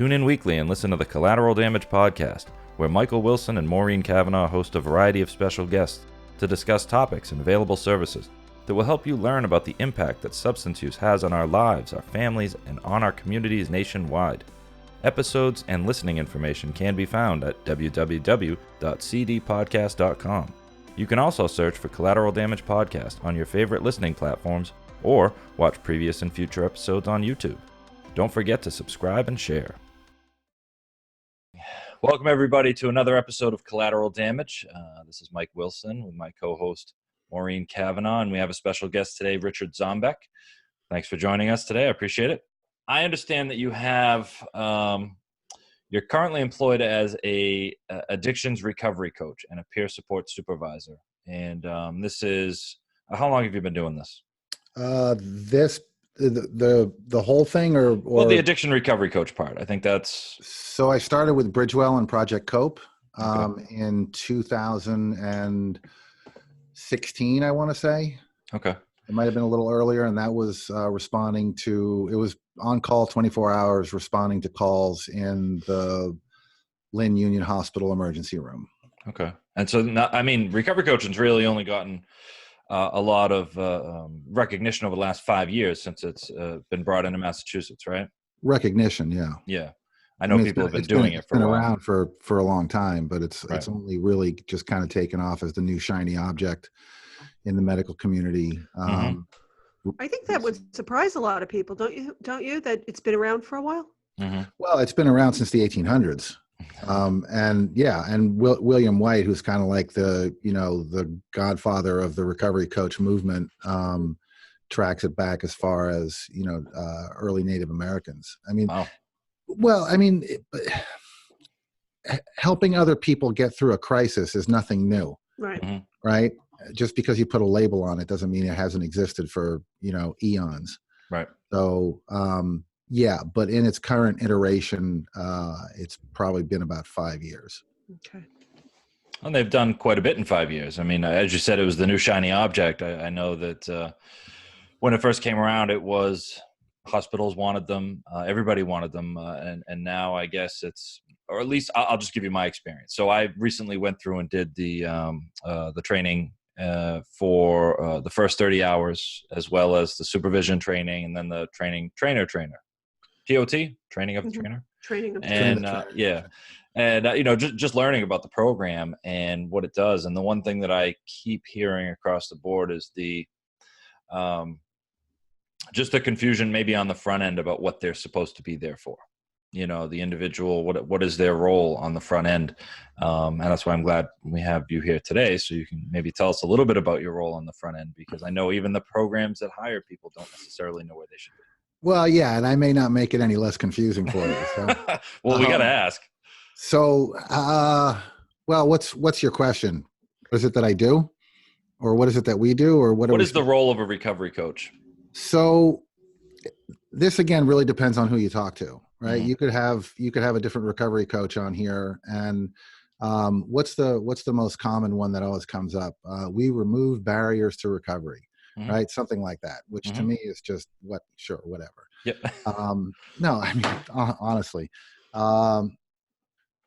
Tune in weekly and listen to the Collateral Damage Podcast, where Michael Wilson and Maureen Cavanaugh host a variety of special guests to discuss topics and available services that will help you learn about the impact that substance use has on our lives, our families, and on our communities nationwide. Episodes and listening information can be found at www.cdpodcast.com. You can also search for Collateral Damage Podcast on your favorite listening platforms or watch previous and future episodes on YouTube. Don't forget to subscribe and share. Welcome, everybody, to another episode of Collateral Damage. This is Mike Wilson with my co-host, Maureen Cavanaugh, and we have a special guest today, Richard Zombeck. Thanks for joining us today. I appreciate it. I understand that you have, you're currently employed as a addictions recovery coach and a peer support supervisor. And this is, how long have you been doing this? The whole thing or well, the addiction recovery coach part. I think that's. So I started with Bridgewell and Project Cope in 2016, I want to say. Okay. It might have been a little earlier, and that was responding to, it was on call 24 hours, responding to calls in the Lynn Union Hospital emergency room. Okay. And so, recovery coaching's really only gotten a lot of recognition over the last 5 years since it's been brought into Massachusetts, right? Recognition, yeah. Yeah. I know people have been doing it for a while. It's been around for a long time, but it's only really just kind of taken off as the new shiny object in the medical community. I think that would surprise a lot of people, don't you, that it's been around for a while? Mm-hmm. Well, it's been around since the 1800s. And William White, who's kind of like the godfather of the recovery coach movement, tracks it back as far as, early Native Americans. Helping other people get through a crisis is nothing new. Right. Mm-hmm. Right. Just because you put a label on it doesn't mean it hasn't existed for, eons. Right. So, but in its current iteration, it's probably been about 5 years. Okay. And they've done quite a bit in 5 years. I mean, as you said, it was the new shiny object. I know that when it first came around, it was hospitals wanted them, everybody wanted them, and now I guess it's, or at least I'll just give you my experience. So I recently went through and did the training for the first 30 hours, as well as the supervision training, and then the trainer, TOT, training of the trainer. Training of the trainer. Just learning about the program and what it does. And the one thing that I keep hearing across the board is just the confusion maybe on the front end about what they're supposed to be there for. The individual, what is their role on the front end? And that's why I'm glad we have you here today, so you can maybe tell us a little bit about your role on the front end, because I know even the programs that hire people don't necessarily know where they should be. Well, yeah, and I may not make it any less confusing for you. So. Well, we got to ask. So, what's your question? What is it that I do? Or what is it that we do? Or what is the role of a recovery coach? So this, again, really depends on who you talk to. Right. Mm-hmm. You could have a different recovery coach on here. And what's the most common one that always comes up? We remove barriers to recovery, right? Something like that, which to me is just whatever. Yep. No, I mean, honestly.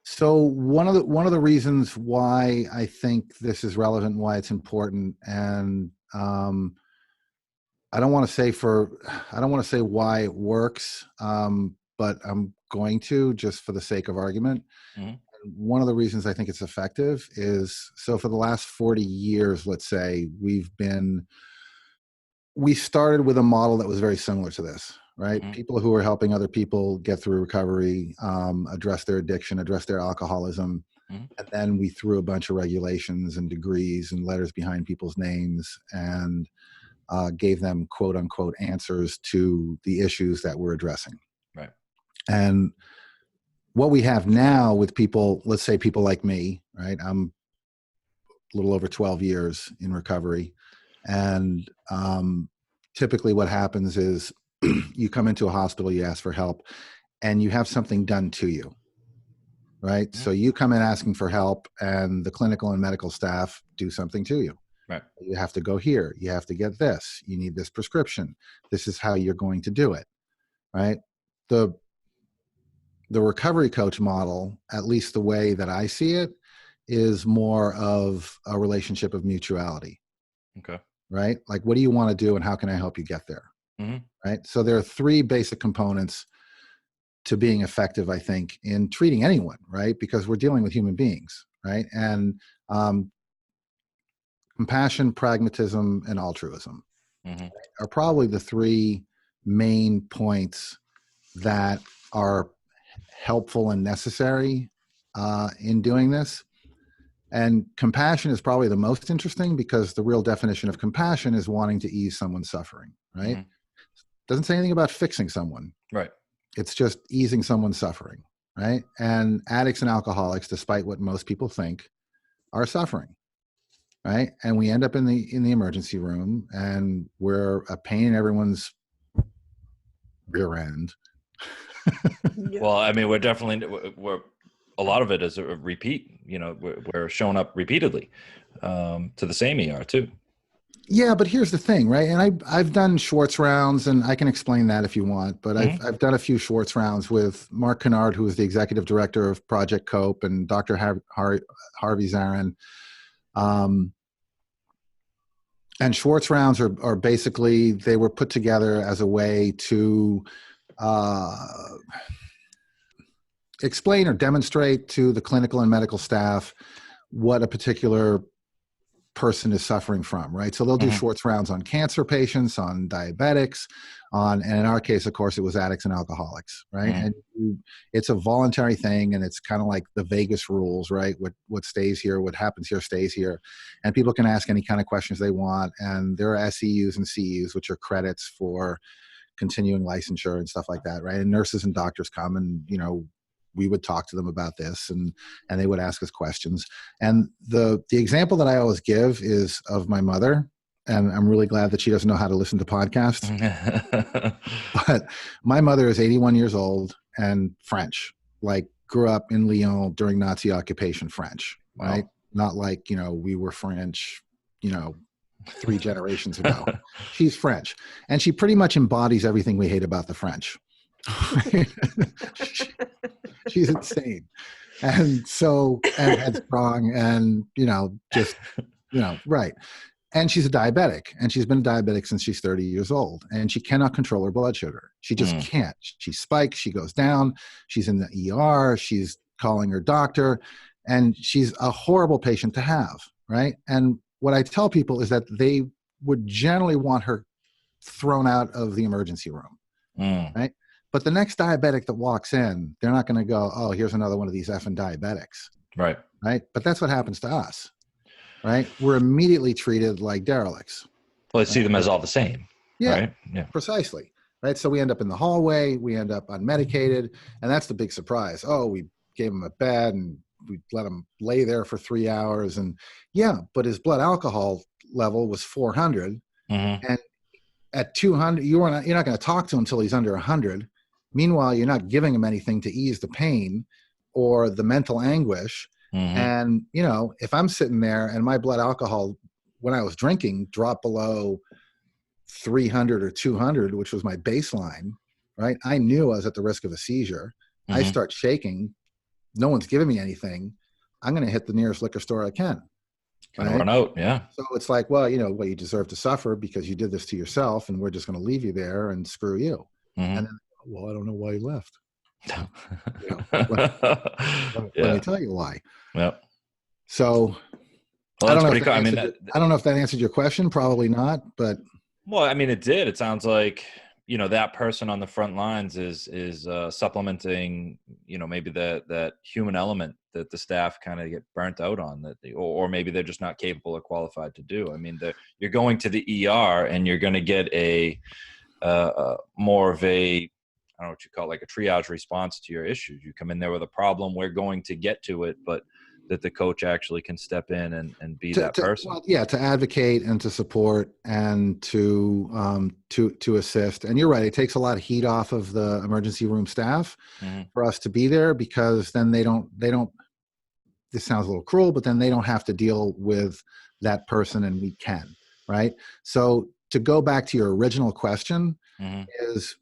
So one of the reasons why I think this is relevant, why it's important, and I don't want to say why it works, but I'm going to, just for the sake of argument. Mm-hmm. One of the reasons I think it's effective is, so for the last 40 years, let's say, we started with a model that was very similar to this, right? Mm-hmm. People who are helping other people get through recovery, address their addiction, address their alcoholism. Mm-hmm. And then we threw a bunch of regulations and degrees and letters behind people's names and gave them quote unquote answers to the issues that we're addressing. Right. And what we have now with people, let's say people like me, right? I'm a little over 12 years in recovery. And typically what happens is you come into a hospital, you ask for help, and you have something done to you, right? Yeah. So you come in asking for help, and the clinical and medical staff do something to you. Right. You have to go here. You have to get this. You need this prescription. This is how you're going to do it, right? the recovery coach model, at least the way that I see it, is more of a relationship of mutuality. Okay. Right? Like, what do you want to do and how can I help you get there? Mm-hmm. Right? So there are three basic components to being effective, I think, in treating anyone, right? Because we're dealing with human beings, right? And compassion, pragmatism, and altruism are probably the three main points that are helpful and necessary in doing this. And compassion is probably the most interesting because the real definition of compassion is wanting to ease someone's suffering, right? Doesn't say anything about fixing someone. Right. It's just easing someone's suffering, right? And addicts and alcoholics, despite what most people think, are suffering, right? And we end up in the emergency room, and we're a pain in everyone's rear end. Well, I mean, we're a lot of it is a repeat. You know, we're showing up repeatedly to the same ER too. Yeah, but here's the thing, right? And I've done Schwartz rounds, and I can explain that if you want. But I've done a few Schwartz rounds with Mark Kennard, who is the executive director of Project COPE, and Dr. Harvey Zarin. And Schwartz rounds are basically, they were put together as a way to explain or demonstrate to the clinical and medical staff what a particular person is suffering from, right? So they'll do Schwartz rounds on cancer patients, on diabetics, and in our case, of course, it was addicts and alcoholics, right? And it's a voluntary thing, and it's kind of like the Vegas rules, right? What stays here, what happens here stays here. And people can ask any kind of questions they want, and there are S.U.s and C.U.s, which are credits for continuing licensure and stuff like that, right? And nurses and doctors come, and, you know, we would talk to them about this, and they would ask us questions. And the example that I always give is of my mother, and I'm really glad that she doesn't know how to listen to podcasts. But my mother is 81 years old and French, like grew up in Lyon during Nazi occupation French, right? Wow. Not like, you know, we were French, you know, 3 generations ago. She's French, and she pretty much embodies everything we hate about the French. She's insane, and so and headstrong, and, you know, just, you know, right. And she's a diabetic, and she's been a diabetic since she's 30 years old, and she cannot control her blood sugar. She just can't. She spikes, she goes down, she's in the ER, she's calling her doctor, and she's a horrible patient to have, right? And what I tell people is that they would generally want her thrown out of the emergency room, right? But the next diabetic that walks in, they're not going to go, oh, here's another one of these effing diabetics. Right. Right. But that's what happens to us. Right. We're immediately treated like derelicts. Well, I see them as all the same. Yeah. Right? Yeah. Precisely. Right. So we end up in the hallway. We end up unmedicated. And that's the big surprise. Oh, we gave him a bed and we let him lay there for 3 hours. And yeah, but his blood alcohol level was 400. And at 200, you're not going to talk to him until he's under 100. Meanwhile, you're not giving him anything to ease the pain or the mental anguish. And, you know, if I'm sitting there and my blood alcohol, when I was drinking, dropped below 300 or 200, which was my baseline, right? I knew I was at the risk of a seizure. I start shaking. No one's giving me anything. I'm going to hit the nearest liquor store I can. Right? Run out, yeah. So it's like, well, you know, well, you deserve to suffer because you did this to yourself, and we're just going to leave you there and screw you. And then, well, I don't know why you left. You know, let me tell you why. Yep. So well, I don't know. I don't know if that answered your question. Probably not, but well, I mean, it did. It sounds like, you know, that person on the front lines is supplementing, you know, maybe that human element that the staff kind of get burnt out on, that or maybe they're just not capable or qualified to do. I mean, you're going to the ER and you're going to get a more of a, I don't know what you call it, like a triage response to your issues. You come in there with a problem, we're going to get to it, but that the coach actually can step in and be that person. Well, yeah, to advocate and to support and to assist. And you're right, it takes a lot of heat off of the emergency room staff for us to be there, because then they don't, this sounds a little cruel, but then they don't have to deal with that person, and we can, right? So to go back to your original question is,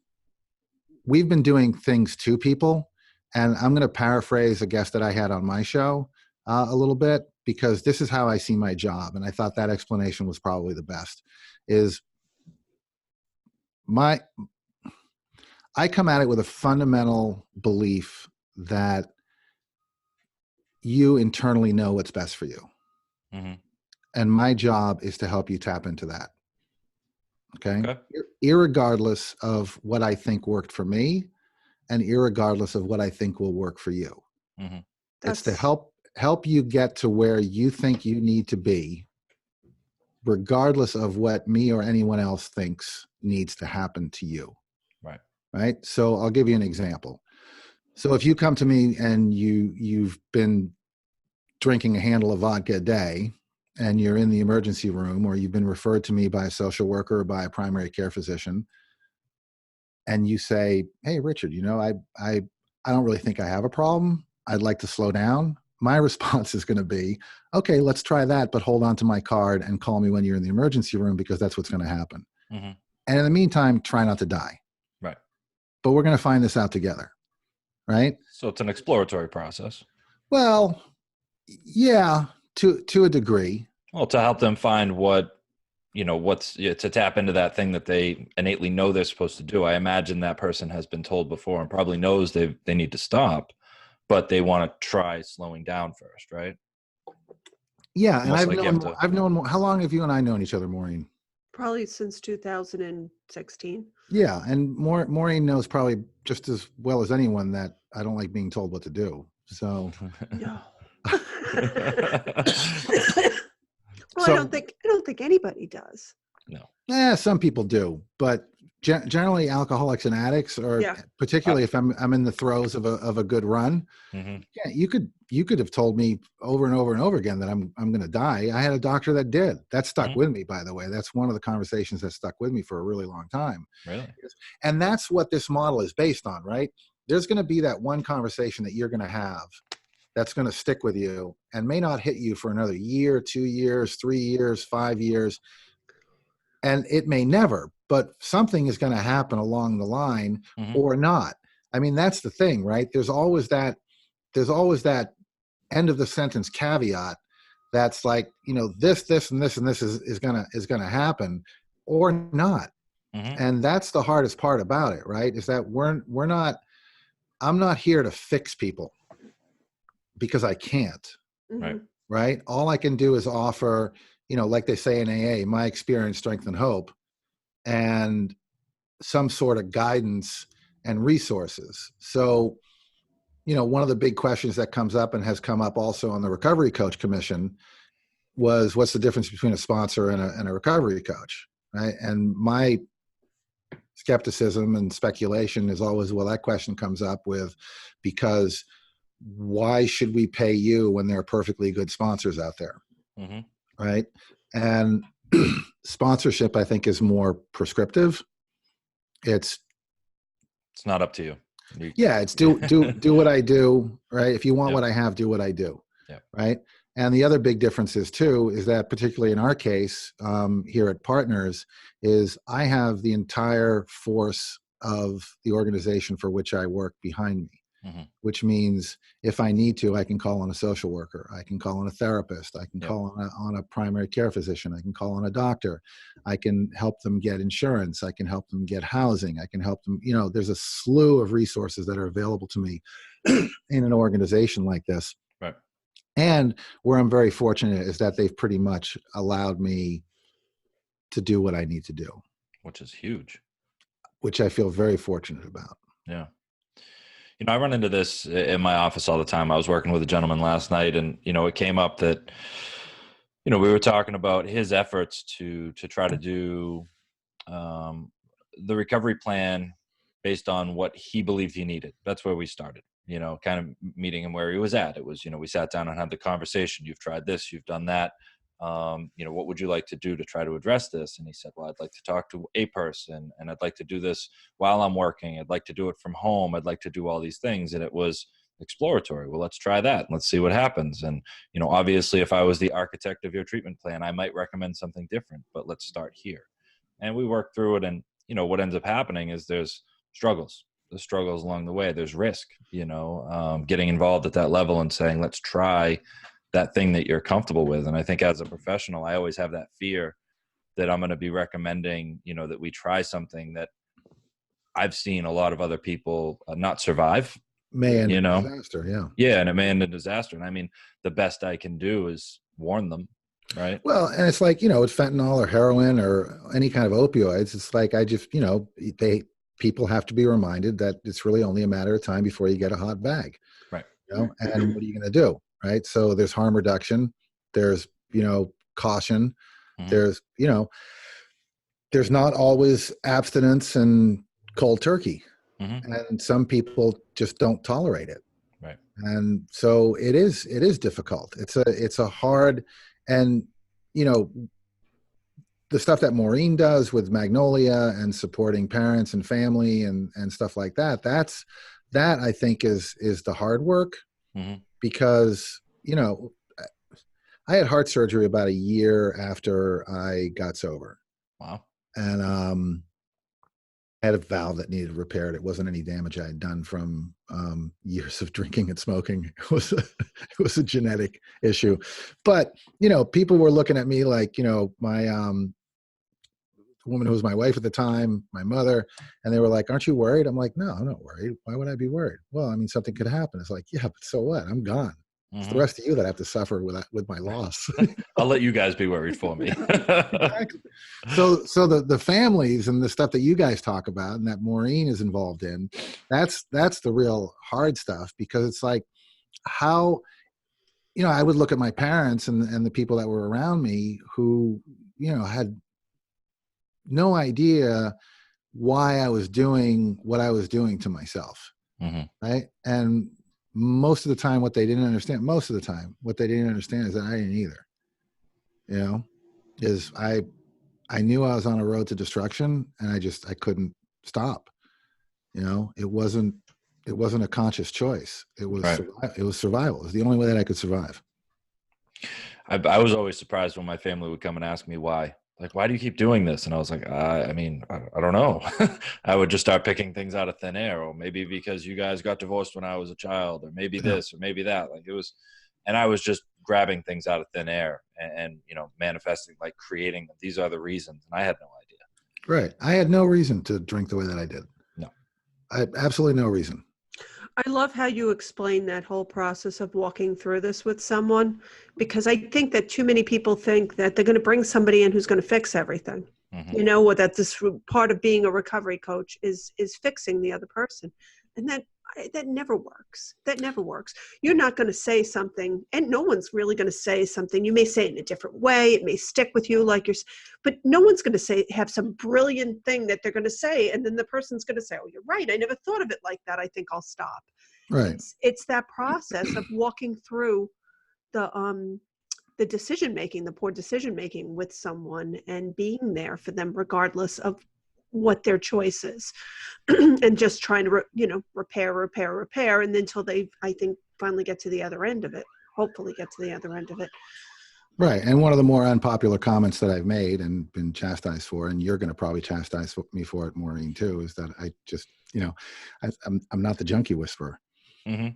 we've been doing things to people, And I'm going to paraphrase a guest that I had on my show a little bit, because this is how I see my job. And I thought that explanation was probably the best. I come at it with a fundamental belief that you internally know what's best for you. Mm-hmm. And my job is to help you tap into that. Okay. Irregardless of what I think worked for me, and irregardless of what I think will work for you. Mm-hmm. It's to help you get to where you think you need to be, regardless of what me or anyone else thinks needs to happen to you. Right. So I'll give you an example. So if you come to me and you've been drinking a handle of vodka a day, and you're in the emergency room, or you've been referred to me by a social worker or by a primary care physician, and you say, "Hey, Richard, I don't really think I have a problem. I'd like to slow down." My response is going to be, "Okay, let's try that, but hold on to my card and call me when you're in the emergency room, because that's what's going to happen. Mm-hmm. And in the meantime, try not to die. Right. But we're going to find this out together." Right? So it's an exploratory process. Well, yeah, to a degree. Well, to help them find to tap into that thing that they innately know they're supposed to do. I imagine that person has been told before and probably knows they need to stop, but they want to try slowing down first, right? Yeah, and Almost I've known. How long have you and I known each other, Maureen? Probably since 2016. Yeah, and Maureen knows probably just as well as anyone that I don't like being told what to do. So no. Well, I don't think anybody does. No. Some people do, but generally alcoholics and addicts, or particularly if I'm in the throes of a good run. Mm-hmm. Yeah, you could have told me over and over and over again that I'm going to die. I had a doctor that did. That stuck Mm-hmm. with me, by the way. That's one of the conversations that stuck with me for a really long time. Really? And that's what this model is based on, right? There's going to be that one conversation that you're going to have that's going to stick with you and may not hit you for another year, 2 years, 3 years, 5 years. And it may never, but something is going to happen along the line, mm-hmm. or not. I mean, that's the thing, right? There's always that end of the sentence caveat that's like, this, and this, and this is going to happen or not. Mm-hmm. And that's the hardest part about it, right? Is that I'm not here to fix people, because I can't. Right. Right. All I can do is offer, like they say in AA, my experience, strength, and hope, and some sort of guidance and resources. So, one of the big questions that comes up and has come up also on the Recovery Coach Commission was, what's the difference between a sponsor and a recovery coach? Right. And my skepticism and speculation is always, well, that question comes up with, because why should we pay you when there are perfectly good sponsors out there? Mm-hmm. Right. And sponsorship, I think, is more prescriptive. It's not up to you. It's do what I do. Right. If you want Yep. what I have, do what I do. Yep. Right. And the other big difference is too, is that particularly in our case here at Partners, is I have the entire force of the organization for which I work behind me. Mm-hmm. Which means if I need to, I can call on a social worker. I can call on a therapist. I can Yep. call on a primary care physician. I can call on a doctor. I can help them get insurance. I can help them get housing. I can help them, there's a slew of resources that are available to me in an organization like this. Right. And where I'm very fortunate is that they've pretty much allowed me to do what I need to do. Which is huge. Which I feel very fortunate about. Yeah. I run into this in my office all the time. I was working with a gentleman last night, and, it came up that, we were talking about his efforts to try to do the recovery plan based on what he believed he needed. That's where we started, kind of meeting him where he was at. It was, we sat down and had the conversation. You've tried this, you've done that. What would you like to do to try to address this? And he said, well, I'd like to talk to a person, and I'd like to do this while I'm working. I'd like to do it from home. I'd like to do all these things. And it was exploratory. Well, let's try that. Let's see what happens. And, obviously if I was the architect of your treatment plan, I might recommend something different, but let's start here. And we worked through it. And, what ends up happening is there's struggles. struggles along the way. There's risk, getting involved at that level and saying, let's try that thing that you're comfortable with. And I think as a professional, I always have that fear that I'm going to be recommending, that we try something that I've seen a lot of other people not survive. May end in disaster, yeah. Yeah, and it may end in disaster. And I mean, the best I can do is warn them, right? Well, and it's like, with fentanyl or heroin or any kind of opioids, it's like people have to be reminded that it's really only a matter of time before you get a hot bag. Right. And what are you going to do? Right. So there's harm reduction. There's, caution. Mm-hmm. There's not always abstinence and cold turkey. Mm-hmm. And some people just don't tolerate it. Right. And so it is difficult. It's a hard, and, the stuff that Maureen does with Magnolia and supporting parents and family and stuff like that, that I think is the hard work. Mm-hmm. Because, I had heart surgery about a year after I got sober. Wow. And I had a valve that needed repaired. It wasn't any damage I had done from years of drinking and smoking. It was a genetic issue. But, people were looking at me like, my woman who was my wife at the time, my mother, and they were like, aren't you worried? I'm like, no, I'm not worried. Why would I be worried? Well, I mean, something could happen. It's like, yeah, but so what? I'm gone. It's the rest of you that have to suffer with my loss. I'll let you guys be worried for me. Exactly. So the families and the stuff that you guys talk about and that Maureen is involved in, that's the real hard stuff, because it's like how, I would look at my parents and the people that were around me who, had no idea why I was doing what I was doing to myself. Mm-hmm. Right. And most of the time what they didn't understand is that I didn't either, is I knew I was on a road to destruction, and I couldn't stop. It wasn't a conscious choice. It was, right. It was survival. It was the only way that I could survive. I was always surprised when my family would come and ask me why. Like, why do you keep doing this? And I was like, I don't know. I would just start picking things out of thin air, or maybe because you guys got divorced when I was a child, or maybe this, or maybe that. Like it was, and I was just grabbing things out of thin air and manifesting, like creating, these are the reasons. And I had no idea. Right. I had no reason to drink the way that I did. No. I had absolutely no reason. I love how you explain that whole process of walking through this with someone, because I think that too many people think that they're going to bring somebody in who's going to fix everything, mm-hmm. Or that this part of being a recovery coach is fixing the other person. And that never works. That never works. You're not going to say something, and no one's really going to say something. You may say it in a different way. It may stick with you but no one's going to have some brilliant thing that they're going to say. And then the person's going to say, oh, you're right. I never thought of it like that. I think I'll stop. Right. It's that process of walking through the decision-making, the poor decision-making with someone, and being there for them regardless of what their choice is, and just trying to, repair, and until they, I think, finally get to the other end of it, hopefully get to the other end of it. Right. And one of the more unpopular comments that I've made and been chastised for, and you're going to probably chastise me for it, Maureen, too, is that I just, I'm not the junkie whisperer. Mm-hmm.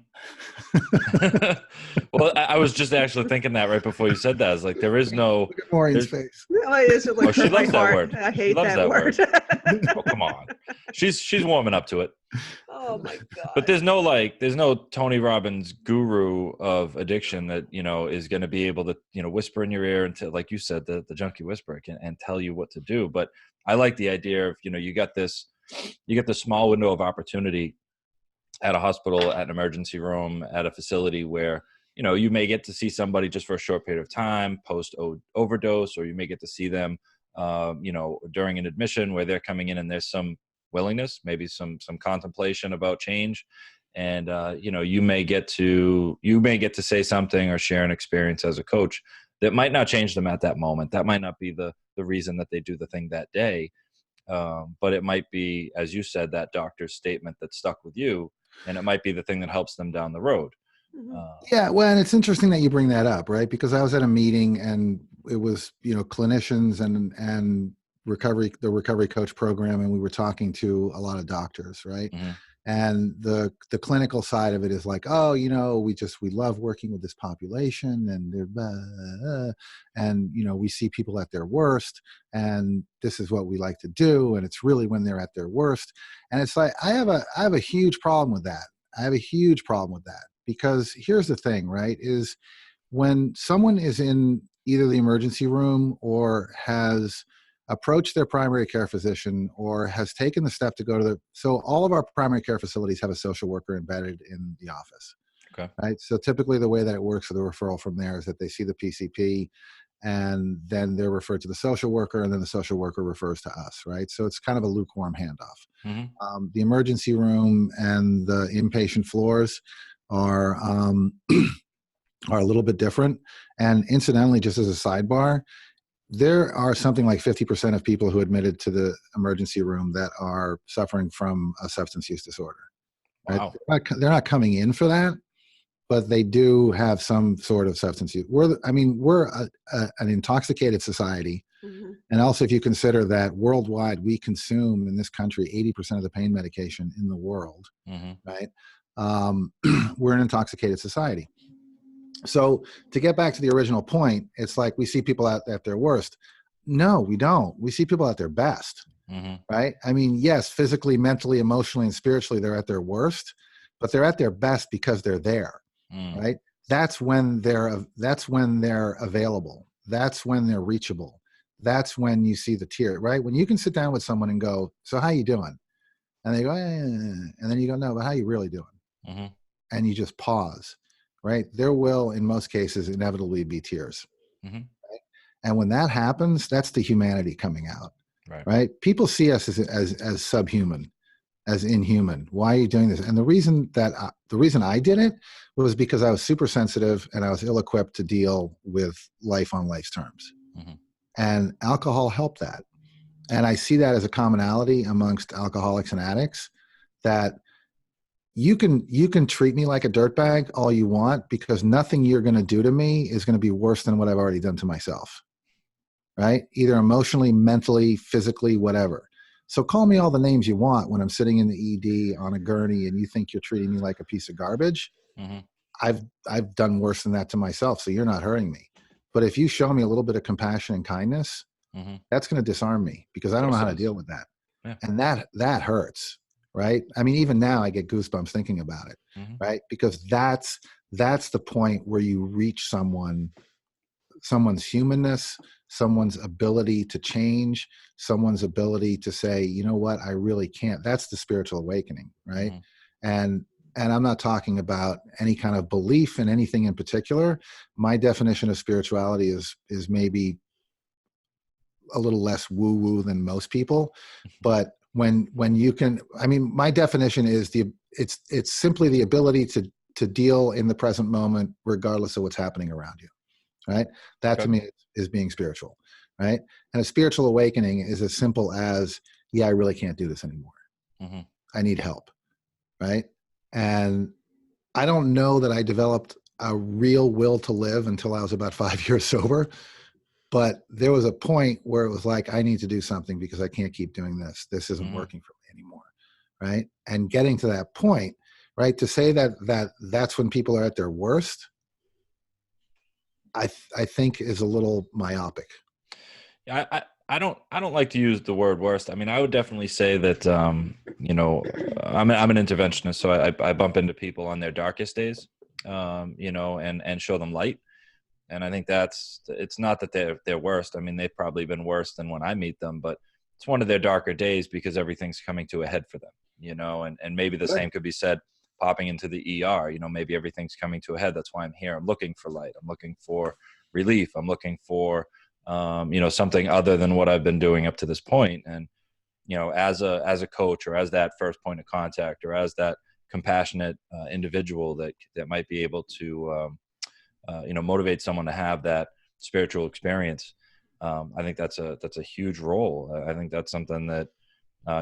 Well, I was just actually thinking that right before you said that. I was like, there is no. Look at Maureen's face. Oh, she loves that word. I hate that word. Oh, come on. She's warming up to it. Oh my God. But there's no Tony Robbins guru of addiction that, is going to be able to, whisper in your ear until, like you said, the junkie whisperer and tell you what to do. But I like the idea of, you get this small window of opportunity at a hospital, at an emergency room, at a facility where, you may get to see somebody just for a short period of time post overdose, or you may get to see them, during an admission where they're coming in and there's some willingness, maybe some contemplation about change. And, you may get to say something or share an experience as a coach that might not change them at that moment. That might not be the reason that they do the thing that day. But it might be, as you said, that doctor's statement that stuck with you, and it might be the thing that helps them down the road. Yeah, well, and it's interesting that you bring that up, right? Because I was at a meeting, and it was, clinicians and the recovery coach program, and we were talking to a lot of doctors, right? Mm-hmm. And the clinical side of it is like, oh, you know, we love working with this population, and and you know, we see people at their worst, and this is what we like to do, and it's really when they're at their worst. And it's like, I have a huge problem with that. I have a huge problem with that, because here's the thing, right? Is when someone is in either the emergency room or has approached their primary care physician or has taken the step to go to so all of our primary care facilities have a social worker embedded in the office. Okay. Right. So typically the way that it works with the referral from there is that they see the PCP, and then they're referred to the social worker, and then the social worker refers to us. Right. So it's kind of a lukewarm handoff. Mm-hmm. The emergency room and the inpatient floors are are a little bit different. And incidentally, just as a sidebar, there are something like 50% of people who admitted to the emergency room that are suffering from a substance use disorder. Wow. Right? They're not coming in for that, but they do have some sort of substance use. We're an intoxicated society. Mm-hmm. And also, if you consider that worldwide, we consume in this country 80% of the pain medication in the world, mm-hmm. right? We're an intoxicated society. So to get back to the original point, it's like we see people at their worst. No, we don't. We see people at their best, mm-hmm. right? I mean, yes, physically, mentally, emotionally, and spiritually, they're at their worst, but they're at their best because they're there, right? That's when they're available. That's when they're reachable. That's when you see the tear, right? When you can sit down with someone and go, so how you doing? And they go, and then you go, no, but how you really doing? Mm-hmm. And you just pause. Right? There will, in most cases, inevitably be tears. Mm-hmm. Right? And when that happens, that's the humanity coming out. Right? People see us as subhuman, as inhuman. Why are you doing this? And the reason I did it was because I was super sensitive and I was ill-equipped to deal with life on life's terms. Mm-hmm. And alcohol helped that. And I see that as a commonality amongst alcoholics and addicts, that you can treat me like a dirtbag all you want, because nothing you're going to do to me is going to be worse than what I've already done to myself, right? Either emotionally, mentally, physically, whatever. So call me all the names you want when I'm sitting in the ED on a gurney and you think you're treating me like a piece of garbage. Mm-hmm. I've done worse than that to myself, so you're not hurting me. But if you show me a little bit of compassion and kindness, mm-hmm. that's going to disarm me, because I don't know how to deal with that. Yeah. And that hurts. Right? I mean, even now I get goosebumps thinking about it, mm-hmm. right? Because that's the point where you reach someone's humanness, someone's ability to change, someone's ability to say, you know what, I really can't. That's the spiritual awakening, right? Mm-hmm. And I'm not talking about any kind of belief in anything in particular. My definition of spirituality is maybe a little less woo-woo than most people, but when you can, I mean, my definition is it's simply the ability to deal in the present moment, regardless of what's happening around you, right? That to me is being spiritual, right? And a spiritual awakening is as simple as, yeah, I really can't do this anymore. Mm-hmm. I need help, right? And I don't know that I developed a real will to live until I was about 5 years sober. But there was a point where it was like, I need to do something because I can't keep doing this. This isn't mm-hmm. working for me anymore, right? And getting to that point, right, to say that's when people are at their worst, I think is a little myopic. Yeah, I don't like to use the word worst. I mean, I would definitely say that you know, I'm an interventionist, so I bump into people on their darkest days, you know, and show them light. And I think it's not that they're worst. I mean, they've probably been worse than when I meet them, but it's one of their darker days because everything's coming to a head for them, you know, and maybe the same could be said popping into the ER, you know, maybe everything's coming to a head. That's why I'm here. I'm looking for light. I'm looking for relief. I'm looking for, you know, something other than what I've been doing up to this point. And, you know, as a coach, or as that first point of contact, or as that compassionate individual that might be able to, you know, motivate someone to have that spiritual experience. I think that's a huge role. I think that's something that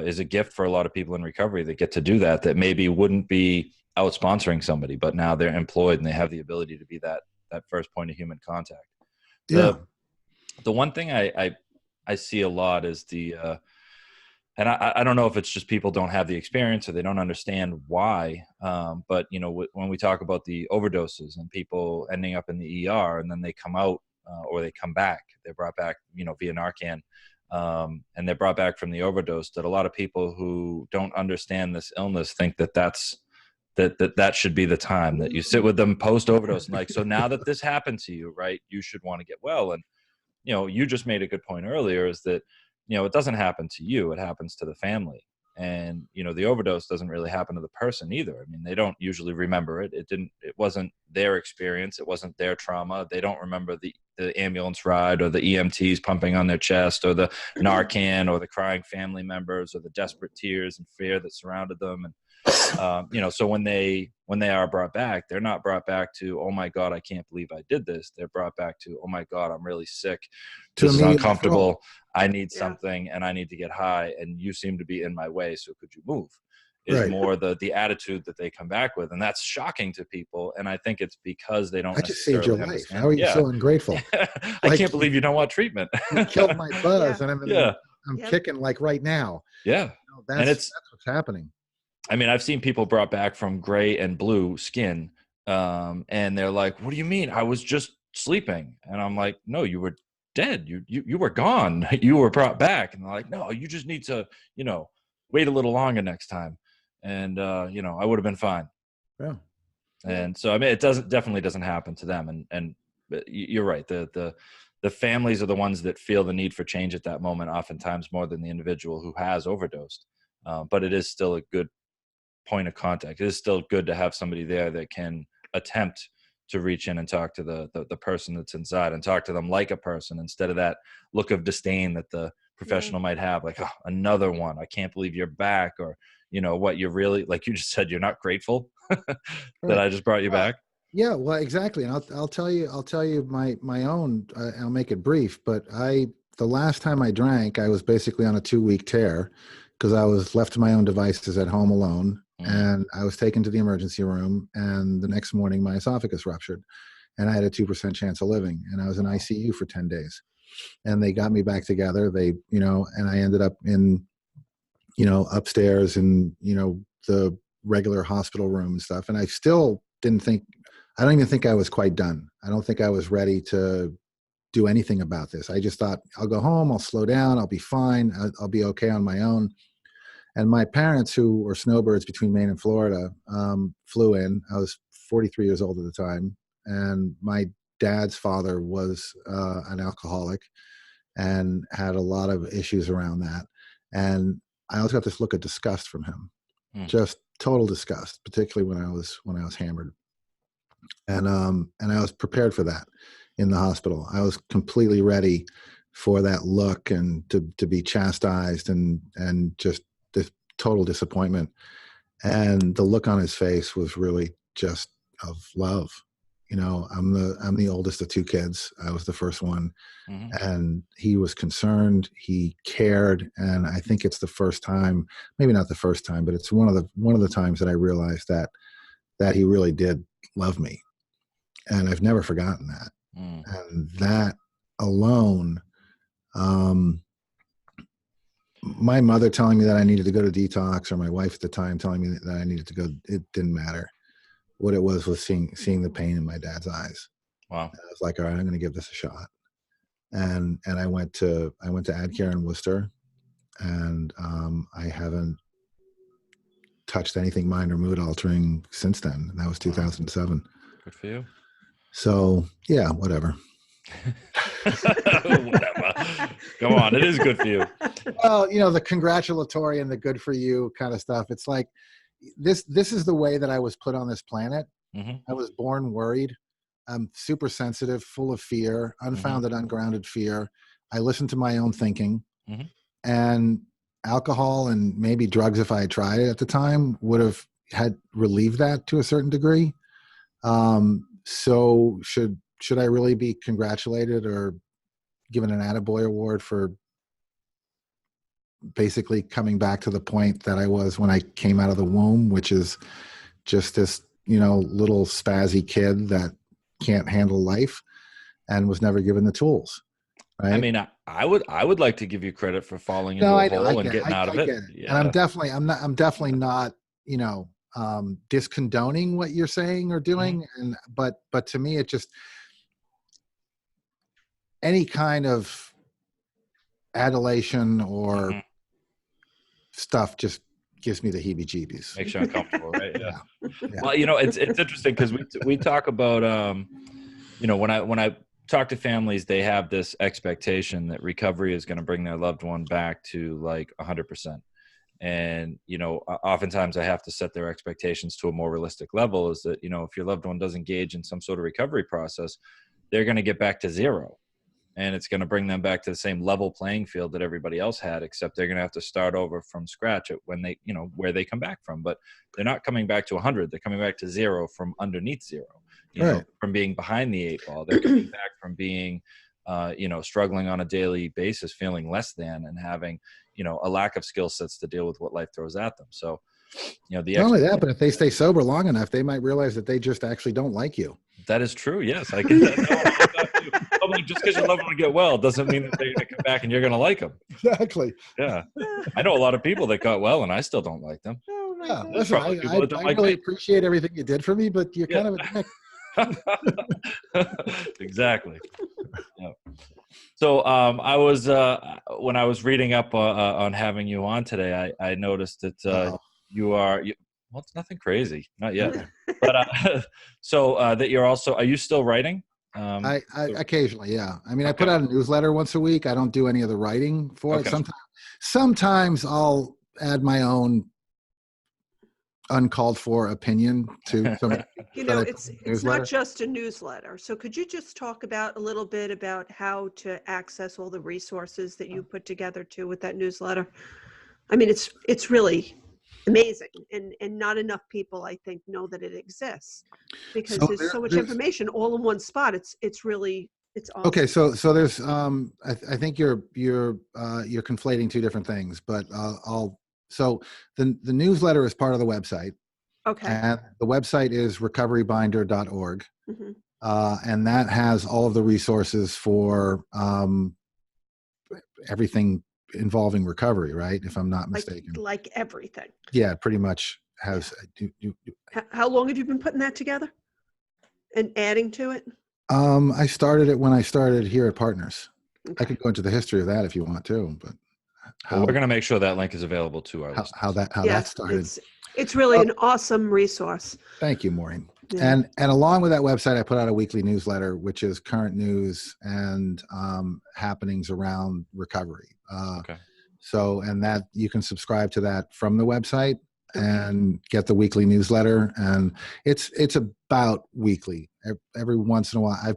is a gift for a lot of people in recovery that get to do that maybe wouldn't be out sponsoring somebody, but now they're employed and they have the ability to be that first point of human contact. The one thing I see a lot is the And I don't know if it's just people don't have the experience or they don't understand why. But, you know, when we talk about the overdoses and people ending up in the ER and then they come out or they come back, they're brought back, you know, via Narcan, and they're brought back from the overdose, that a lot of people who don't understand this illness think that that should be the time that you sit with them post overdose. And like, so now that this happened to you, right, you should want to get well. And, you know, you just made a good point earlier, is that, you know, it doesn't happen to you, it happens to the family. And, you know, the overdose doesn't really happen to the person either. I mean, they don't usually remember it. It wasn't their experience. It wasn't their trauma. They don't remember the ambulance ride or the EMTs pumping on their chest or the Narcan or the crying family members or the desperate tears and fear that surrounded them. And, you know, so when they are brought back, they're not brought back to, oh my God, I can't believe I did this. They're brought back to, oh my God, I'm really sick. This is uncomfortable. I need something and I need to get high, and you seem to be in my way. So could you move? Is more the attitude that they come back with. And that's shocking to people. And I think it's because they don't. I just saved your life. Understand. How are you so ungrateful? I can't believe you don't want treatment. You killed my buzz and I'm kicking like right now. Yeah. You know, that's what's happening. I mean, I've seen people brought back from gray and blue skin, and they're like, what do you mean? I was just sleeping. And I'm like, no, you were dead. You were gone. You were brought back. And they're like, no, you just need to, you know, wait a little longer next time. And, you know, I would have been fine. Yeah. And so, I mean, it definitely doesn't happen to them. And you're right. The families are the ones that feel the need for change at that moment, oftentimes more than the individual who has overdosed. But it is still a good point of contact. It is still good to have somebody there that can attempt to reach in and talk to the person that's inside and talk to them like a person, instead of that look of disdain that the professional might have, like, oh, another one, I can't believe you're back, or, you know, what, you're really, like you just said, you're not grateful that I just brought you back. Yeah, well, exactly. And I'll tell you my own, I'll make it brief, but the last time I drank, I was basically on a 2-week tear because I was left to my own devices at home alone. And I was taken to the emergency room, and the next morning my esophagus ruptured and I had a 2% chance of living, and I was in ICU for 10 days, and they got me back together. They, you know, and I ended up in, you know, upstairs in, you know, the regular hospital room and stuff. And I still I don't even think I was quite done. I don't think I was ready to do anything about this. I just thought, I'll go home, I'll slow down, I'll be fine, I'll be okay on my own. And my parents, who were snowbirds between Maine and Florida, flew in. I was 43 years old at the time. And my dad's father was an alcoholic and had a lot of issues around that. And I always got this look of disgust from him, just total disgust, particularly when I was hammered. And I was prepared for that in the hospital. I was completely ready for that look and to be chastised and just this total disappointment. And the look on his face was really just of love. You know, I'm the oldest of 2 kids. I was the first one, and he was concerned. He cared, and I think it's the first time, maybe not the first time, but it's one of the times that I realized that he really did love me, and I've never forgotten that. And that alone. My mother telling me that I needed to go to detox, or my wife at the time telling me that I needed to go, it didn't matter. What it was seeing the pain in my dad's eyes. Wow. And I was like, all right, I'm going to give this a shot. And I went to AdCare in Worcester, and I haven't touched anything mind or mood altering since then. And that was 2007. Good for you. So yeah, whatever. Whatever. Go on. It is good for you. Well, you know, the congratulatory and the good for you kind of stuff. It's like this is the way that I was put on this planet. I was born worried. I'm super sensitive, full of fear, unfounded, ungrounded fear. I listened to my own thinking, and alcohol and maybe drugs, if I had tried it at the time, would have had relieved that to a certain degree. So should I really be congratulated or given an attaboy award for basically coming back to the point that I was when I came out of the womb, which is just this, you know, little spazzy kid that can't handle life and was never given the tools. Right. I mean, I would like to give you credit for falling into No, a I know, hole and getting out of it. get it. Yeah. And I'm definitely not, you know, discondoning what you're saying or doing. And, but to me, it just, any kind of adulation or stuff just gives me the heebie-jeebies. Makes you uncomfortable, right? Yeah. Yeah. Well, you know, it's interesting because we talk about, you know, when I talk to families, they have this expectation that recovery is going to bring their loved one back to like 100%. And, you know, oftentimes I have to set their expectations to a more realistic level, is that, you know, if your loved one does engage in some sort of recovery process, they're going to get back to zero. And it's going to bring them back to the same level playing field that everybody else had, except they're going to have to start over from scratch at when they, you know, where they come back from. But they're not coming back to 100. They're coming back to zero from underneath zero, you know, from being behind the 8 ball. They're coming back from being, you know, struggling on a daily basis, feeling less than, and having, you know, a lack of skill sets to deal with what life throws at them. So, you know, not only that, but if they stay sober long enough, they might realize that they just actually don't like you. That is true. Yes, I get that. Just because you love them to get well doesn't mean that they're going to come back and you're going to like them. Exactly. Yeah. I know a lot of people that got well and I still don't like them. Oh my Yeah, God. listen, I really appreciate everything you did for me, but you're kind of a dick. Exactly. Yeah. So I was when I was reading up on having you on today, I noticed that well, it's nothing crazy, not yet. But so that you're also, are you still writing? I occasionally, yeah. I mean, I put out a newsletter once a week. I don't do any of the writing for it. Sometimes I'll add my own uncalled for opinion to some. You know, it's not just a newsletter. So could you just talk about a little bit about how to access all the resources that you put together too with that newsletter? I mean, it's really amazing, and not enough people, I think, know that it exists, because there's so much information all in one spot. It's awesome. Okay, so there's I think you're conflating two different things, but so the newsletter is part of the website. Okay. And the website is recoverybinder.org. And that has all of the resources for everything involving recovery, right? If I'm not mistaken. Like everything. Yeah, it pretty much has. How long have you been putting that together and adding to it? I started it when I started here at Partners. Okay. I could go into the history of that if you want to, but we're going to make sure that link is available to our listeners. How that started. It's really an awesome resource. Thank you, Maureen. Yeah. And along with that website, I put out a weekly newsletter, which is current news and happenings around recovery. Okay. So, and that you can subscribe to that from the website and get the weekly newsletter. And it's about weekly. Every once in a while, I've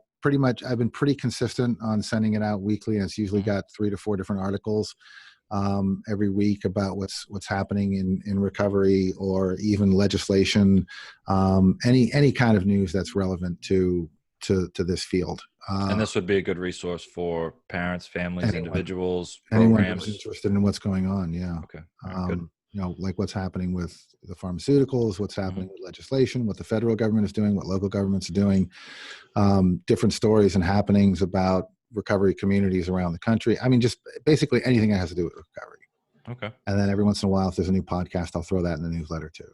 been pretty consistent on sending it out weekly, and it's usually got 3 to 4 different articles every week about what's happening in recovery, or even legislation, any kind of news that's relevant to this field. And this would be a good resource for parents, families, individuals, anyone programs. who's interested in what's going on. Yeah. Okay. Good. You know, like what's happening with the pharmaceuticals, what's happening with legislation, what the federal government is doing, what local governments are doing, different stories and happenings about recovery communities around the country. I mean, just basically anything that has to do with recovery. Okay. And then every once in a while, if there's a new podcast, I'll throw that in the newsletter too.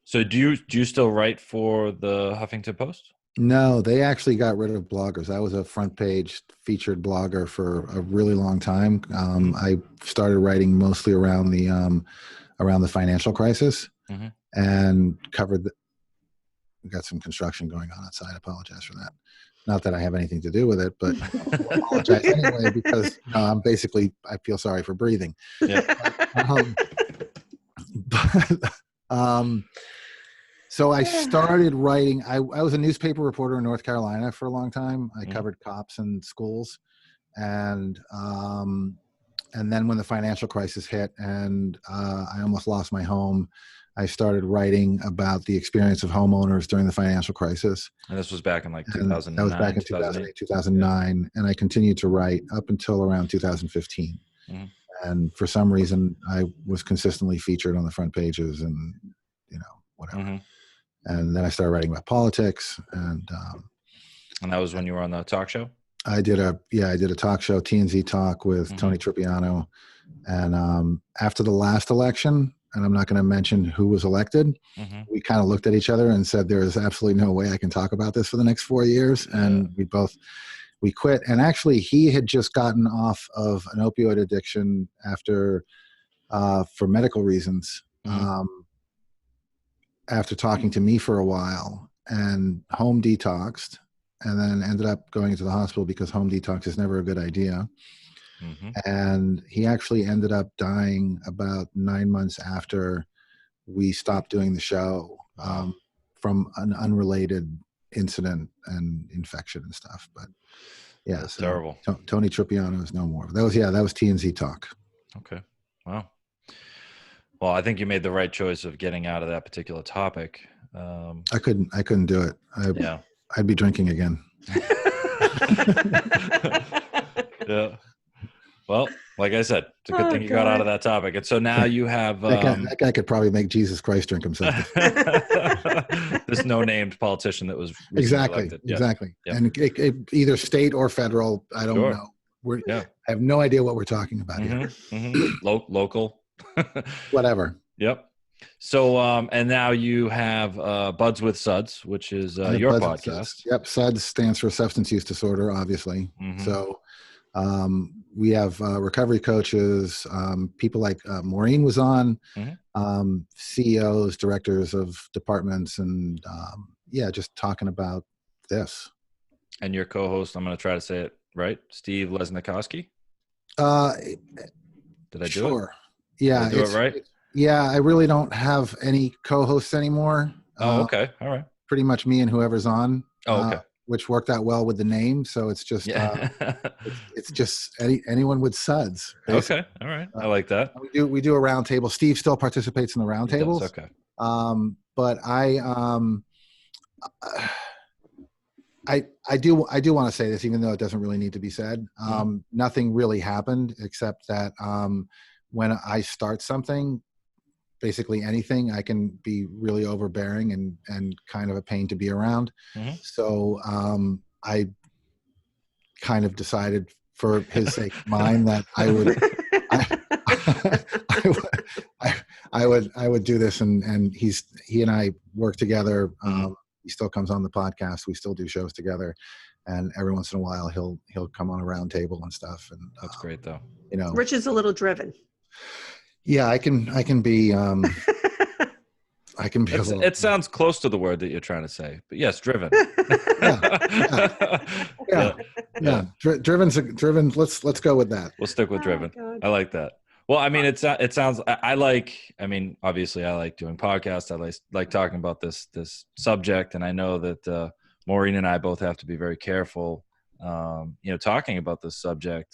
So do you still write for the Huffington Post? No, they actually got rid of bloggers. I was a front page featured blogger for a really long time. I started writing mostly around the financial crisis and covered we got some construction going on outside. I apologize for that. Not that I have anything to do with it, but I apologize anyway, because I'm basically, I feel sorry for breathing. Yeah. So I started writing. I was a newspaper reporter in North Carolina for a long time. I covered cops and schools, and then when the financial crisis hit and I almost lost my home, I started writing about the experience of homeowners during the financial crisis. And this was back in like 2009. That was back in 2008, 2009, and I continued to write up until around 2015. And for some reason, I was consistently featured on the front pages, and whatever. And then I started writing about politics, and that was when you were on the talk show? I did a talk show, TNZ Talk, with Tony Tripiano. And after the last election, and I'm not going to mention who was elected, we kind of looked at each other and said, there is absolutely no way I can talk about this for the next 4 years. And we quit. And actually, he had just gotten off of an opioid addiction after, for medical reasons, after talking to me for a while, and home detoxed, and then ended up going into the hospital because home detox is never a good idea. And he actually ended up dying about 9 months after we stopped doing the show, from an unrelated incident and infection and stuff. But yeah, that's terrible. Tony Tripiano is no more. That was TNZ Talk. Okay. Wow. Well, I think you made the right choice of getting out of that particular topic. I couldn't do it. I'd be drinking again. Yeah. Well, like I said, it's a good thing you got out of that topic. And so now you have... that guy could probably make Jesus Christ drink himself. There's no named politician that was exactly elected. Exactly. Yeah. And it, either state or federal, I don't know. I have no idea what we're talking about here. Local. Whatever. Yep. So, and now you have Buds with S.U.D.s, which is your podcast. Yep. S.U.D.s stands for substance use disorder, obviously. So we have recovery coaches, people like Maureen was on, CEOs, directors of departments, and just talking about this. And your co-host, I'm going to try to say it right, Steve Lesnikowski? Did I do it? Yeah. Did I do it right? Yeah, I really don't have any co-hosts anymore. Oh, okay. All right. Pretty much me and whoever's on. Oh, okay. Which worked out well with the name, so it's just it's just anyone with S.U.D.s. Basically. Okay, all right, I like that. We do a round table. Steve still participates in the round tables. Okay, but I do want to say this, even though it doesn't really need to be said. Nothing really happened except that when I start something, basically anything, I can be really overbearing and kind of a pain to be around. So I kind of decided, for his sake, mine, that I would do this, and he and I work together. He still comes on the podcast. We still do shows together, and every once in a while he'll come on a round table and stuff. And that's great, though. Rich is a little driven. Yeah, I can be. I can be. It sounds close to the word that you're trying to say, but yes, driven. Yeah. Driven. Let's go with that. We'll stick with driven. I like that. Well, I mean, it sounds. Obviously, I like doing podcasts. I like talking about this subject, and I know that Maureen and I both have to be very careful, talking about this subject,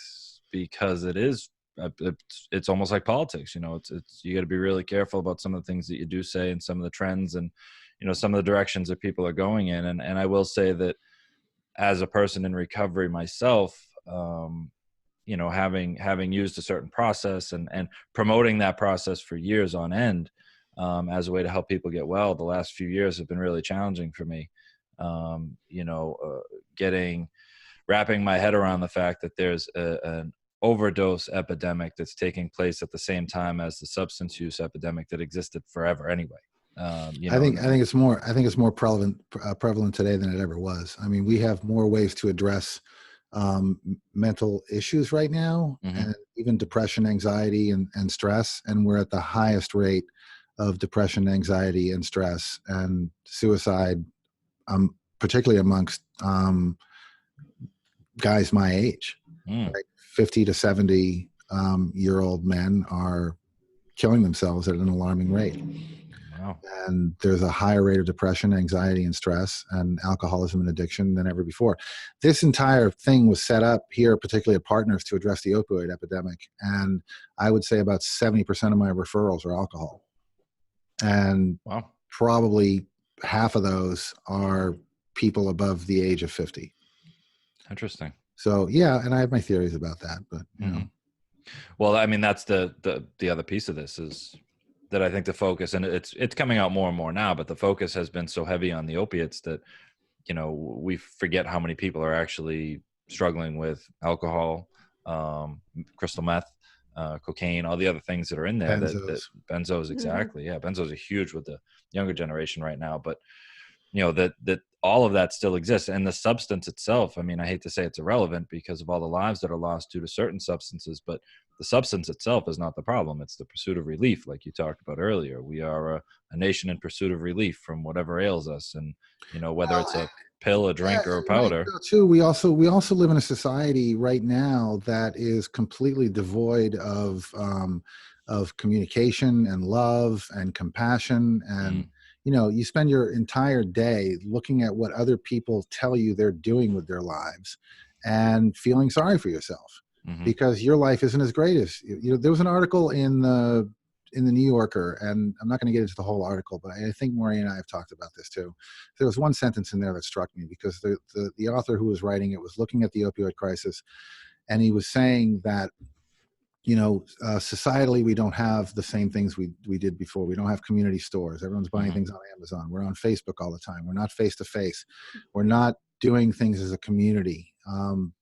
because it is. It's almost like politics, it's you got to be really careful about some of the things that you do say, and some of the trends, and some of the directions that people are going in. And I will say that as a person in recovery myself, having used a certain process and promoting that process for years on end, as a way to help people get well, the last few years have been really challenging for me. Wrapping my head around the fact that there's an overdose epidemic that's taking place at the same time as the substance use epidemic that existed forever anyway. I think it's more prevalent today than it ever was. I mean, we have more ways to address mental issues right now, and even depression, anxiety, and stress. And we're at the highest rate of depression, anxiety, and stress, and suicide, particularly amongst guys my age. Right? 50 to 70 year old men are killing themselves at an alarming rate. Wow. And there's a higher rate of depression, anxiety, and stress, and alcoholism and addiction than ever before. This entire thing was set up here, particularly at Partners, to address the opioid epidemic. And I would say about 70% of my referrals are alcohol. And probably half of those are people above the age of 50. Interesting. So and I have my theories about that, but Well, I mean, that's the other piece of this is that I think the focus, and it's coming out more and more now, but the focus has been so heavy on the opiates that, we forget how many people are actually struggling with alcohol, crystal meth, cocaine, all the other things that are in there. That benzos, exactly. Yeah, benzos are huge with the younger generation right now. But that all of that still exists, and the substance itself. I mean, I hate to say it's irrelevant because of all the lives that are lost due to certain substances, but the substance itself is not the problem. It's the pursuit of relief, like you talked about earlier. We are a nation in pursuit of relief from whatever ails us, and whether it's a pill, a drink, or a powder. Too, we also live in a society right now that is completely devoid of communication and love and compassion. And you spend your entire day looking at what other people tell you they're doing with their lives and feeling sorry for yourself because your life isn't as great as there was an article in the New Yorker, and I'm not going to get into the whole article, but I think Maureen and I have talked about this too. There was one sentence in there that struck me because the author who was writing it was looking at the opioid crisis, and he was saying that societally, we don't have the same things we did before. We don't have community stores. Everyone's buying things on Amazon. We're on Facebook all the time. We're not face to face. We're not doing things as a community.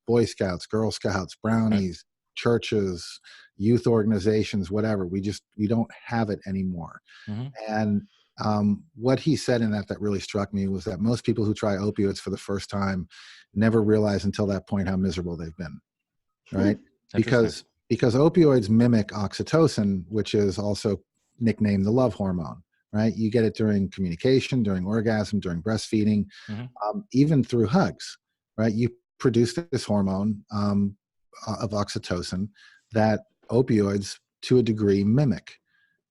Boy Scouts, Girl Scouts, Brownies, churches, youth organizations, whatever. We don't have it anymore. And what he said in that really struck me was that most people who try opioids for the first time never realize until that point how miserable they've been, right? Because opioids mimic oxytocin, which is also nicknamed the love hormone, right? You get it during communication, during orgasm, during breastfeeding, even through hugs, right? You produce this hormone of oxytocin that opioids to a degree mimic,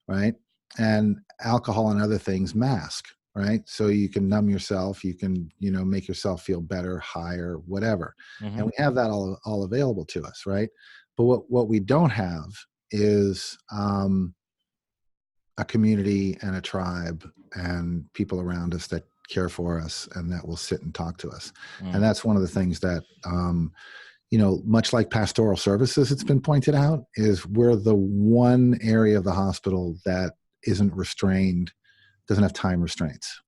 right? And alcohol and other things mask, right? So you can numb yourself, you can, make yourself feel better, higher, whatever. And we have that all available to us, right? But what we don't have is a community and a tribe and people around us that care for us and that will sit and talk to us. And that's one of the things that, much like pastoral services, it's been pointed out, is we're the one area of the hospital that isn't restrained, doesn't have time restraints,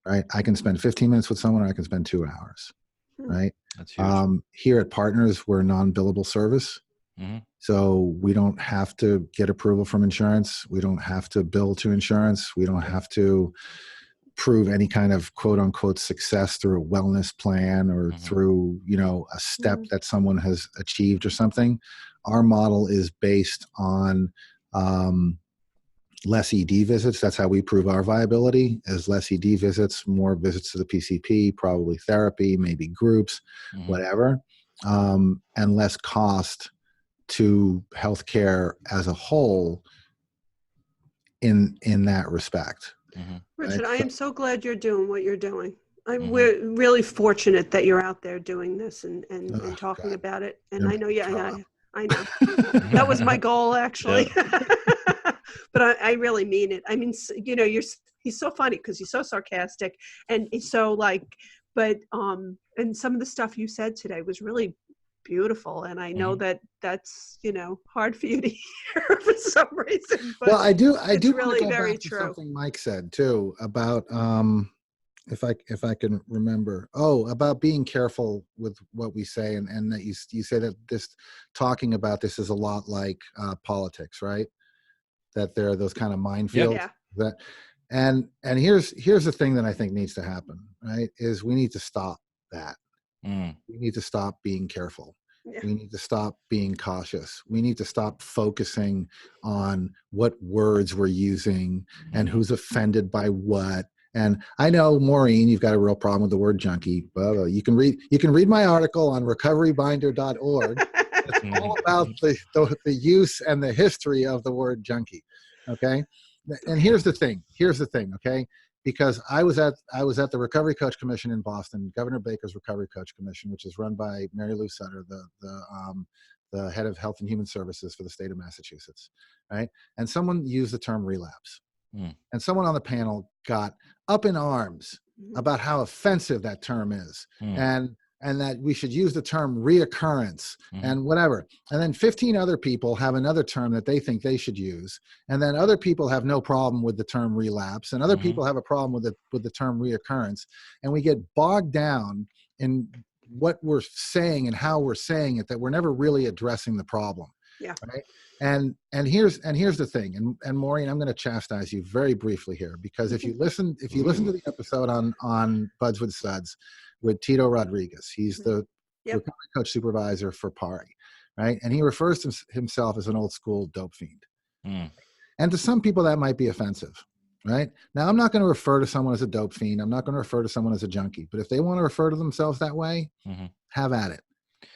right? I can spend 15 minutes with someone or I can spend 2 hours, right? That's huge. Here at Partners, we're non-billable service. So we don't have to get approval from insurance. We don't have to bill to insurance. We don't have to prove any kind of quote unquote success through a wellness plan or through, a step that someone has achieved or something. Our model is based on less ED visits. That's how we prove our viability, is less ED visits, more visits to the PCP, probably therapy, maybe groups, whatever, and less cost to healthcare as a whole in that respect. Richard, right? I am so glad you're doing what you're doing. We're really fortunate that you're out there doing this and talking about it. And I know, I know. That was my goal, actually. But I really mean it. I mean, he's so funny because he's so sarcastic and he's so and some of the stuff you said today was really beautiful, and I know that's hard for you to hear for some reason. But I do really go very back to true. Something Mike said too about if I can remember about being careful with what we say, and that you say that this talking about this is a lot like politics, right? That there are those kind of minefields that and here's the thing that I think needs to happen, right? Is we need to stop that. We need to stop being careful. We need to stop being cautious. We need to stop focusing on what words we're using and who's offended by what. And I know, Maureen, you've got a real problem with the word junkie, but you can read my article on recoverybinder.org. It's all about the use and the history of the word junkie. Okay. And here's the thing. Okay. Because I was at the Recovery Coach Commission in Boston, Governor Baker's Recovery Coach Commission, which is run by Mary Lou Sutter, the head of Health and Human Services for the state of Massachusetts, right? And someone used the term relapse, and someone on the panel got up in arms about how offensive that term is, and that we should use the term reoccurrence and whatever. And then 15 other people have another term that they think they should use. And then other people have no problem with the term relapse. And other people have a problem with the term reoccurrence. And we get bogged down in what we're saying and how we're saying it, that we're never really addressing the problem. Yeah. Right. And here's the thing, and Maureen, I'm going to chastise you very briefly here, because if you listen to the episode on Buds with Suds with Tito Rodriguez, he's the recovery coach supervisor for PARI, right? And he refers to himself as an old school dope fiend. And to some people that might be offensive, right? Now, I'm not going to refer to someone as a dope fiend. I'm not going to refer to someone as a junkie, but if they want to refer to themselves that way, have at it,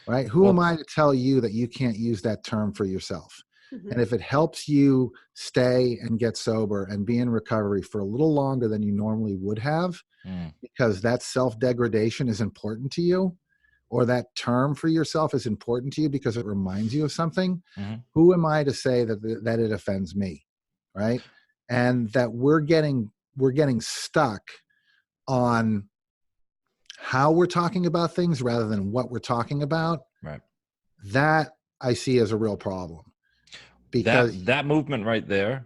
right? Who am I to tell you that you can't use that term for yourself? And if it helps you stay and get sober and be in recovery for a little longer than you normally would have, because that self-degradation is important to you, or that term for yourself is important to you because it reminds you of something, who am I to say that it offends me, right? And that we're getting stuck on how we're talking about things rather than what we're talking about. Right. That I see as a real problem. Because that movement right there,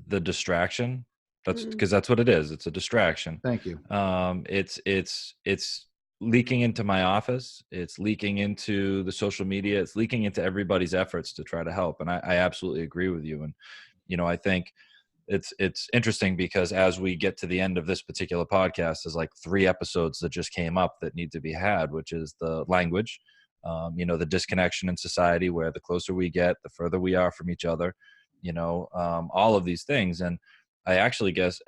the distraction, that's because that's what it is. It's a distraction. Thank you. It's leaking into my office. It's leaking into the social media. It's leaking into everybody's efforts to try to help. And I absolutely agree with you. And, I think it's interesting because as we get to the end of this particular podcast, there's like 3 episodes that just came up that need to be had, which is the language, the disconnection in society, where the closer we get, the further we are from each other, all of these things. And I actually guess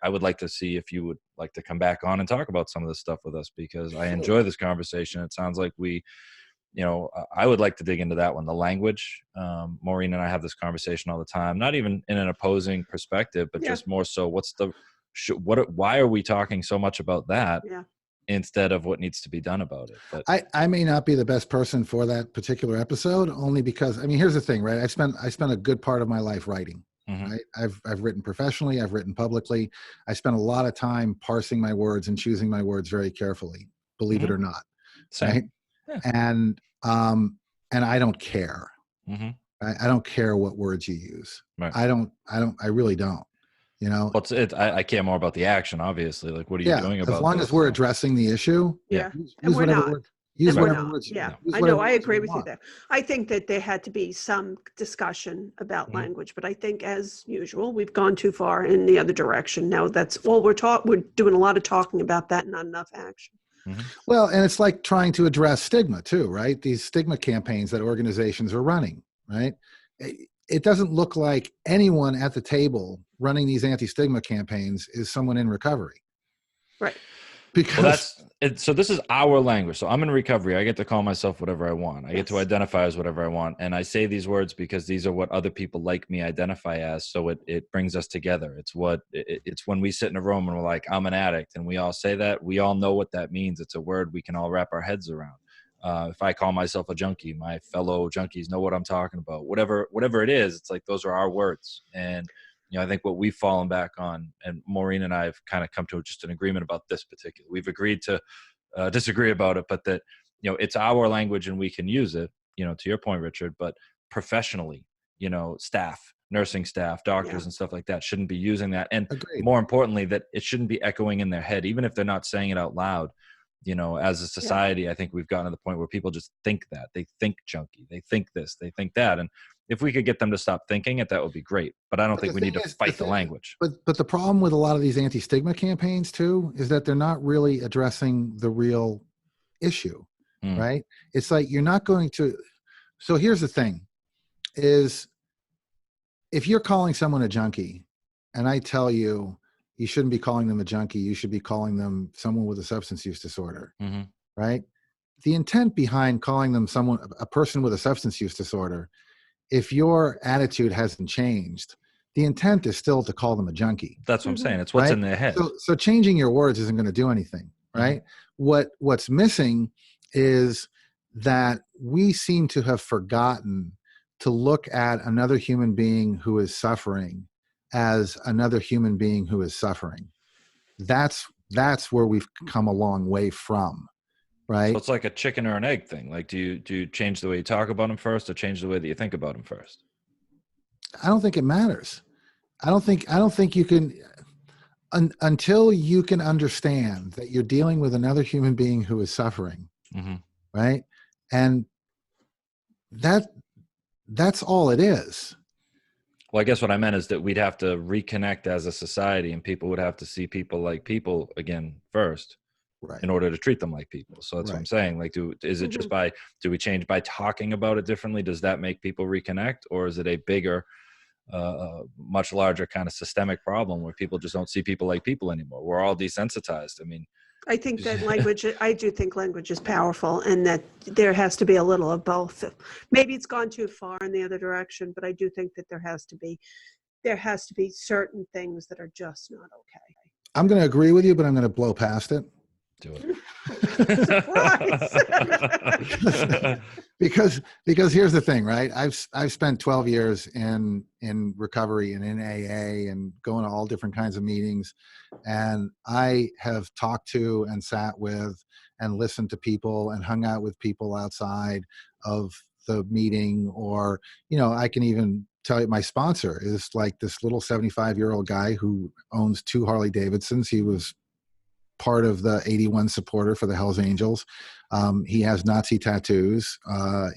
I would like to see if you would like to come back on and talk about some of this stuff with us, because I enjoy this conversation. It sounds like I would like to dig into that one, the language. Maureen and I have this conversation all the time, not even in an opposing perspective, but just more so why are we talking so much about that? Instead of what needs to be done about it. But I may not be the best person for that particular episode, only because, here's the thing, right? I spent a good part of my life writing. Right? I've written professionally, I've written publicly. I spent a lot of time parsing my words and choosing my words very carefully, believe it or not. Same. Right? Yeah. And I don't care. I don't care what words you use. Right. I really don't. I care more about the action, obviously. Like, what are you doing about it? As long as we're addressing the issue. And we're not. I know. I agree with you there. I think that there had to be some discussion about language, but I think, as usual, we've gone too far in the other direction. Now that's all we're doing a lot of talking about that, not enough action. Well, and it's like trying to address stigma too, right? These stigma campaigns that organizations are running, right? It doesn't look like anyone at the table running these anti-stigma campaigns is someone in recovery. Right. Because so this is our language. So I'm in recovery. I get to call myself whatever I want. I get to identify as whatever I want. And I say these words because these are what other people like me identify as. So it brings us together. It's when we sit in a room and we're like, I'm an addict, and we all say that, we all know what that means. It's a word we can all wrap our heads around. If I call myself a junkie, my fellow junkies know what I'm talking about. Whatever it is, it's like, those are our words. And I think what we've fallen back on, and Maureen and I have kind of come to just an agreement about this particular. We've agreed to disagree about it, but that, it's our language and we can use it, to your point, Richard, but professionally, staff, nursing staff, doctors and stuff like that shouldn't be using that. And more importantly, that it shouldn't be echoing in their head, even if they're not saying it out loud. As a society, I think we've gotten to the point where people just think that. They think junkie, they think this, they think that. And if we could get them to stop thinking it, that would be great. But I don't think we need to fight the language. But the problem with a lot of these anti-stigma campaigns too is that they're not really addressing the real issue, right? It's like, you're not going to. So here's the thing: is if you're calling someone a junkie, and I tell you, you shouldn't be calling them a junkie, you should be calling them someone with a substance use disorder, right? The intent behind calling them a person with a substance use disorder, if your attitude hasn't changed, the intent is still to call them a junkie. That's what I'm saying. It's what's in their head. So changing your words isn't going to do anything, right? What's missing is that we seem to have forgotten to look at another human being who is suffering as another human being who is suffering. That's where we've come a long way from, right? So it's like a chicken or an egg thing. Like, do you change the way you talk about them first, or change the way that you think about them first? I don't think it matters. I don't think you can, until you can understand that you're dealing with another human being who is suffering. right? And that's all it is. Well, I guess what I meant is that we'd have to reconnect as a society, and people would have to see people like people again first, Right. in order to treat them like people. So that's what I'm saying. Like, is it just do we change by talking about it differently? Does that make people reconnect, or is it a bigger, much larger kind of systemic problem where people just don't see people like people anymore? We're all desensitized. I mean, I think that I do think language is powerful, and that there has to be a little of both. Maybe it's gone too far in the other direction, but I do think that there has to be certain things that are just not okay. I'm going to agree with you, but I'm going to blow past it. Do it. because here's the thing, right? I've spent 12 years in recovery and in AA and going to all different kinds of meetings, and I have talked to and sat with and listened to people and hung out with people outside of the meeting, or I can even tell you my sponsor is like this little 75-year-old guy who owns 2 Harley Davidsons. He was part of the 81 supporter for the Hells Angels. He has Nazi tattoos.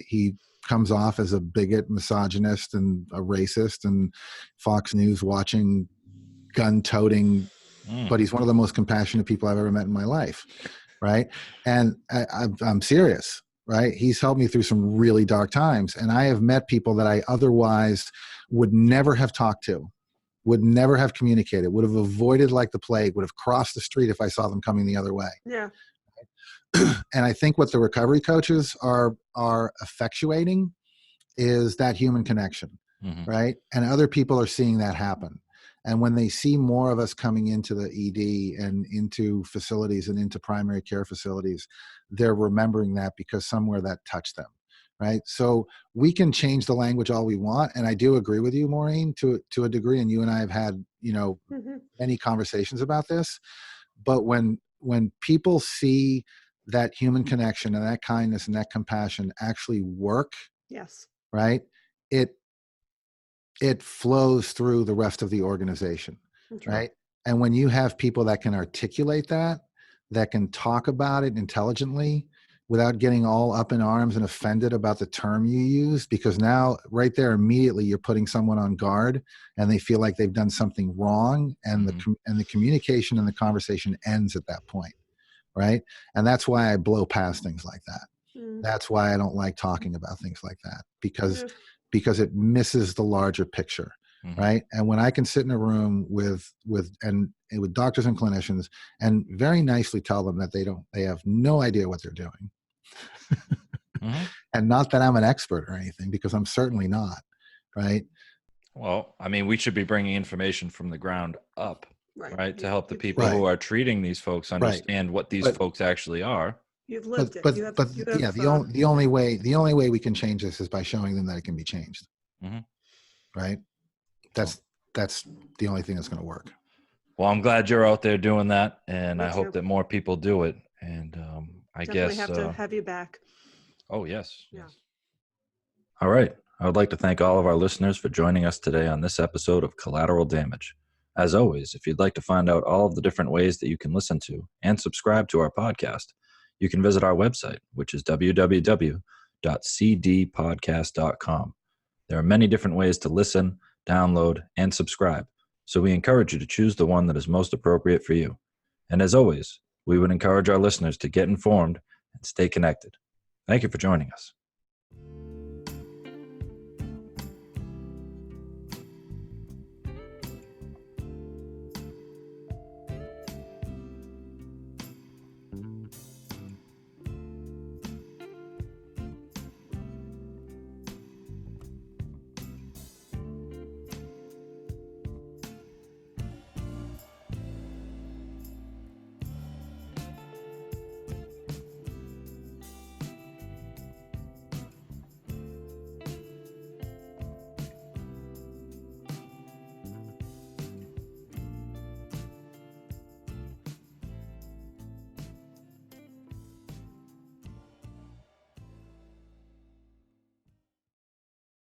He comes off as a bigot, misogynist, and a racist, and Fox News watching, gun-toting, but he's one of the most compassionate people I've ever met in my life, right? And I'm serious, right? He's helped me through some really dark times, and I have met people that I otherwise would never have talked to, would never have communicated, would have avoided like the plague, would have crossed the street if I saw them coming the other way. Yeah. And I think what the recovery coaches are effectuating is that human connection, right? And other people are seeing that happen. And when they see more of us coming into the ED and into facilities and into primary care facilities, they're remembering that because somewhere that touched them. Right. So we can change the language all we want. And I do agree with you, Maureen, to a degree. And you and I have had, many conversations about this. But when people see that human connection and that kindness and that compassion actually work, yes, right, it flows through the rest of the organization. Right. And when you have people that can articulate that can talk about it intelligently, without getting all up in arms and offended about the term you use, because now right there immediately you're putting someone on guard and they feel like they've done something wrong, and the communication and the conversation ends at that point, right? And that's why I blow past things like that. That's why I don't like talking about things like that, because it misses the larger picture, right? And when I can sit in a room with doctors and clinicians and very nicely tell them that they have no idea what they're doing. And not that I'm an expert or anything, because I'm certainly not, right? Well, I mean, we should be bringing information from the ground up, right? To help the people Right. who are treating these folks understand what these folks actually are. You've lived it. The only way we can change this is by showing them that it can be changed. Right? That's the only thing that's going to work. Well, I'm glad you're out there doing that, and Me I hope too. that more people do it. And I Definitely guess have to have you back. Oh, yes. Yeah. All right. I would like to thank all of our listeners for joining us today on this episode of Collateral Damage. As always, if you'd like to find out all of the different ways that you can listen to and subscribe to our podcast, you can visit our website, which is www.cdpodcast.com. There are many different ways to listen, download, and subscribe, so we encourage you to choose the one that is most appropriate for you. And as always, we would encourage our listeners to get informed and stay connected. Thank you for joining us.